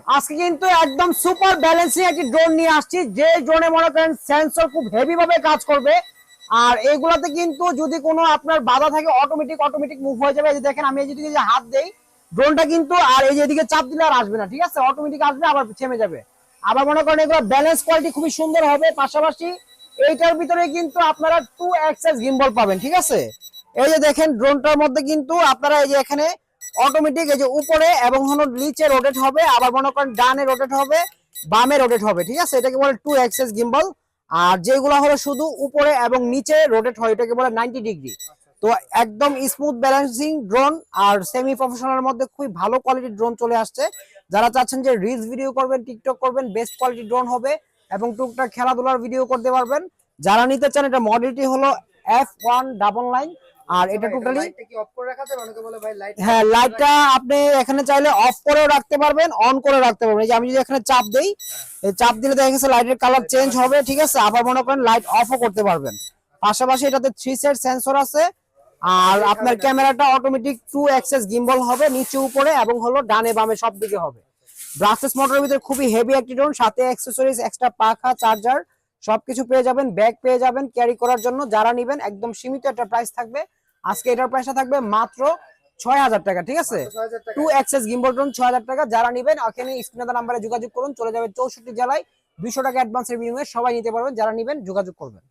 আজকে কিন্তু একদম সুপার ব্যালেন্সিং একটি ড্রোন নিয়ে আসছি, যে ড্রোনে মনে করেন সেন্সর খুব হেভি ভাবে কাজ করবে। আর এগুলাতে কিন্তু যদি কোনো আপনার বাধা থাকে অটোমেটিক মুভ হয়ে যাবে। এই যে দেখেন আমি এই যে হাত দেই ড্রোনটা কিন্তু, আর এই যে এদিকে চাপ দিলে আর আসবে না, ঠিক আছে, অটোমেটিক আসবে আবার থেমে যাবে। আবার মনে করেন এগুলো ব্যালেন্স কোয়ালিটি খুবই সুন্দর হবে। পাশাপাশি এইটার ভিতরে কিন্তু আপনারা 2 এক্সএস গিম্বল পাবেন, ঠিক আছে। এই যে দেখেন ড্রোনটার মধ্যে কিন্তু আপনারা এই যে এখানে অটোমেটিক এই যে উপরে এবং হলো নিচে রোটেট হবে, আবার মনে করেন ডানে রোটেট হবে, বামে রোটেট হবে, ঠিক আছে। এটাকে বলে 2 এক্সেস গিম্বল। আর যেগুলো হলো শুধু উপরে এবং নিচে রোটেট হয় এটাকে বলে 90 ডিগ্রি। তো একদম স্মুথ ব্যালেন্সিং ড্রোন আর সেমি প্রফেশনাল মধ্যে খুবই ভালো কোয়ালিটির ড্রোন চলে আসছে। যারা চাচ্ছেন যে রিলস ভিডিও করবেন, টিকটক করবেন, বেস্ট কোয়ালিটির ড্রোন হবে এবং টুকটাক খেলাধুলার ভিডিও করতে পারবেন, যারা নিতে চান এটা মডেলটি হলো F199। আর এটা টোটালি হ্যাঁ, লাইটটা আপনি এখানে চাইলে অফ করেও রাখতে পারবেন, অন করে রাখতে পারবেন। এই যে আমি যদি এখানে চাপ দেই, এই চাপ দিলে দেখা গেছে লাইটের কালার চেঞ্জ হবে, ঠিক আছে। আবার মনে করেন লাইট অফও করতে পারবেন। পাশাপাশি এটাতে 3 সেট সেন্সর আছে। আর আপনার ক্যামেরাটা অটোমেটিক 2 এক্সেস গিম্বল হবে, নিচে উপরে এবং হলো ডানে বামে সব দিকে হবে। ব্রাসলেস মোটরের ভিতরে খুবই হেভি একটি ড্রোন, সাথে অ্যাক্সেসরিজ, এক্সট্রা পাখা, চার্জার সবকিছু পেয়ে যাবেন, ব্যাগ পেয়ে যাবেন ক্যারি করার জন্য। যারা নেবেন একদম সীমিত একটা প্রাইস থাকবে। আজকে এটার প্রাইসটা থাকবে মাত্র 6,000 টাকা, ঠিক আছে। 2 এক্সেস গিম্বল ড্রোন 6,000 টাকা। যারা নেবেন এখানে স্ক্রিনে নাম্বারে যোগাযোগ করুন, চলে যাবে 64 জেলায়। 200 টাকা অ্যাডভান্সের বিনিময়ে সবাই নিতে পারবেন। যারা নেবেন যোগাযোগ করবেন।